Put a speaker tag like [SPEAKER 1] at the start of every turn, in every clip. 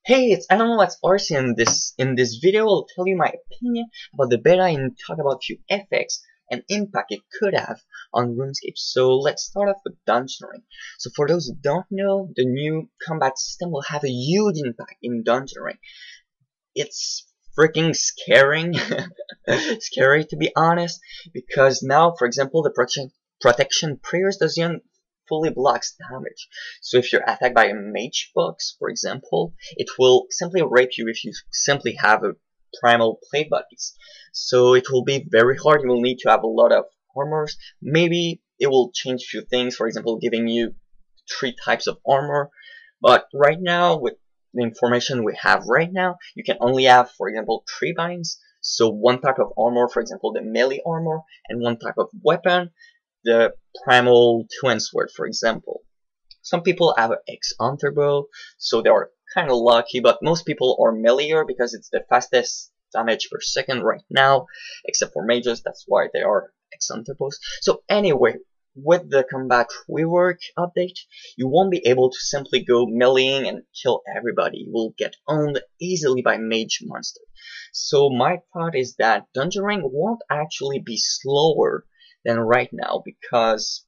[SPEAKER 1] Hey, it's Animal RC, and in this video I'll tell you my opinion about the beta and talk about a few effects and impact it could have on Runescape. So let's start off with Dungeoneering. So for those who don't know, the new combat system will have a huge impact in Dungeoneering. It's freaking scaring, scary to be honest, because now, for example, the protection prayers doesn't fully blocks damage. So if you're attacked by a mage box, for example, it will simply rape you if you simply have a primal plate bodies. So it will be very hard. You will need to have a lot of armors. Maybe it will change a few things, for example, giving you 3 types of armor. But right now, with the information we have right now, you can only have, for example, 3 binds. So 1 type of armor, for example, the melee armor, and 1 type of weapon, the primal twin sword, for example. Some people have an X-Hunter bow, so they are kind of lucky, but most people are meleeer because it's the fastest damage per second right now, except for mages. That's why they are X-Hunter bows. So anyway, with the combat rework update, you won't be able to simply go meleeing and kill everybody. You will get owned easily by mage monster. So my thought is that Dungeoneering won't actually be slower than right now, because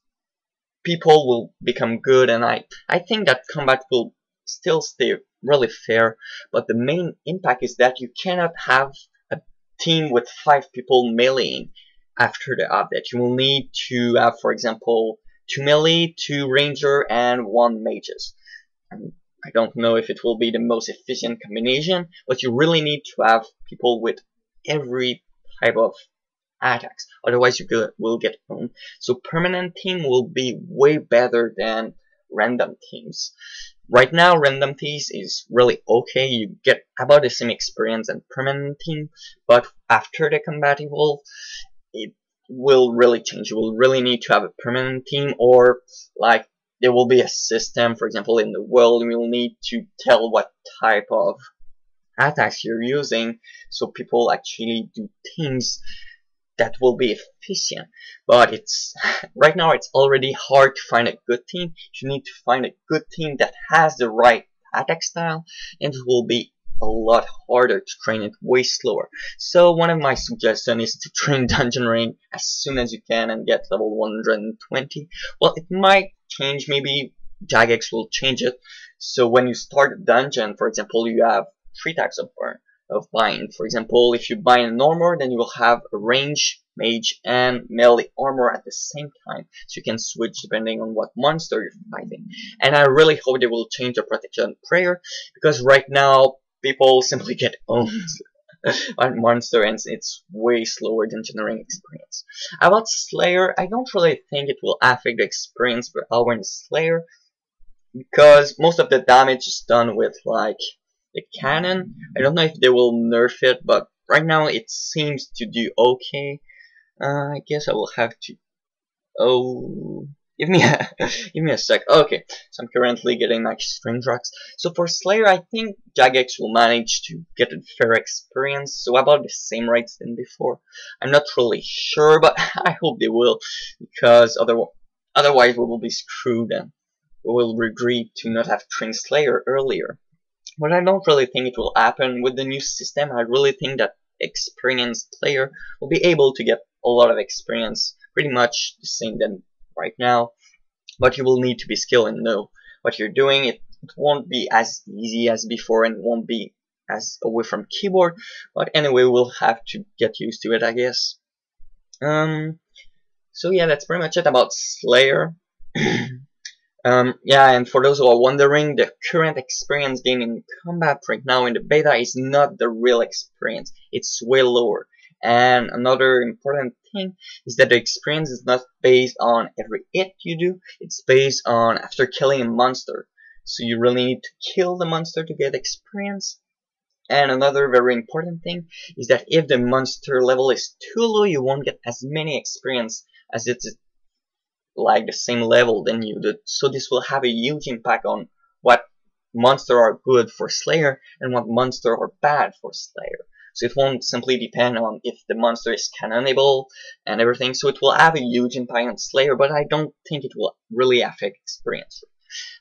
[SPEAKER 1] people will become good, and I think that combat will still stay really fair, but the main impact is that you cannot have a team with 5 people meleeing after the update. You will need to have, for example, 2 melee, 2 ranger, and 1 mages. And I don't know if it will be the most efficient combination, but you really need to have people with every type of attacks, otherwise you will get owned. So permanent team will be way better than random teams. Right now random teams is really okay, you get about the same experience as permanent team, but after the combat evolve, it will really change. You will really need to have a permanent team, or like there will be a system, for example in the world, you will need to tell what type of attacks you're using, so people actually do things that will be efficient. But it's right now it's already hard to find a good team. You need to find a good team that has the right attack style, and it will be a lot harder to train it, way slower. So one of my suggestions is to train Dungeoneering as soon as you can and get level 120. Well, it might change, maybe Jagex will change it. So when you start a dungeon, for example, you have 3 types of bind. For example, if you bind an armor, then you will have a range, mage, and melee armor at the same time. So you can switch depending on what monster you're fighting. And I really hope they will change the protection prayer, because right now people simply get owned by monster, and it's way slower than generating experience. About Slayer, I don't really think it will affect the experience per hour in Slayer, because most of the damage is done with like the cannon. I don't know if they will nerf it, but right now it seems to do okay. I guess I will have to. Oh, give me a give me a sec. Okay, so I'm currently getting my string tracks. So for Slayer, I think Jagex will manage to get a fair experience, so about the same rates than before. I'm not really sure, but I hope they will, because otherwise we will be screwed and we will regret to not have trained Slayer earlier. But I don't really think it will happen with the new system. I really think that experienced player will be able to get a lot of experience, pretty much the same than right now. But you will need to be skilled and know what you're doing. It won't be as easy as before, and won't be as away from keyboard. But anyway, we'll have to get used to it, I guess. So yeah, that's pretty much it about Slayer. Yeah, and for those who are wondering, the current experience gain in combat right now in the beta is not the real experience. It's way lower. And another important thing is that the experience is not based on every hit you do. It's based on after killing a monster. So you really need to kill the monster to get experience. And another very important thing is that if the monster level is too low, you won't get as many experience as it's like the same level than you did. So this will have a huge impact on what monster are good for Slayer and what monster are bad for Slayer. So it won't simply depend on if the monster is canonable and everything. So it will have a huge impact on Slayer, but I don't think it will really affect experience.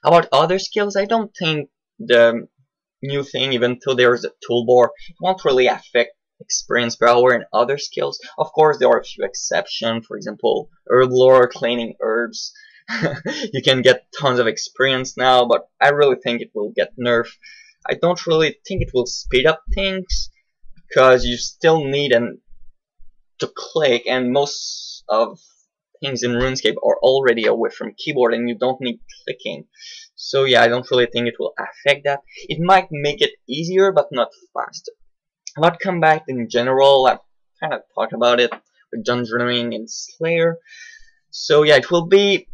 [SPEAKER 1] About other skills, I don't think the new thing, even though there's a toolbar. It won't really affect experience per hour and other skills. Of course, there are a few exceptions. For example, herb lore, cleaning herbs. You can get tons of experience now, but I really think it will get nerfed. I don't really think it will speed up things, because you still need to click, and most of things in RuneScape are already away from keyboard and you don't need clicking. So yeah, I don't really think it will affect that. It might make it easier but not faster. About combat in general, I've kind of talked about it with Dungeoneering and Slayer. So yeah, it will be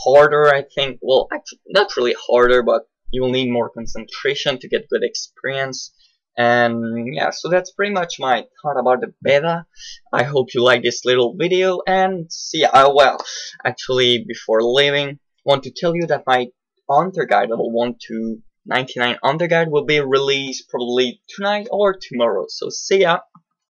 [SPEAKER 1] harder, I think. Well, actually, not really harder, but you will need more concentration to get good experience. And yeah, so that's pretty much my thought about the beta. I hope you like this little video, and see ya. Well, actually, before leaving, I want to tell you that my Underguide level 1 to 99 Underguide will be released probably tonight or tomorrow. So see ya.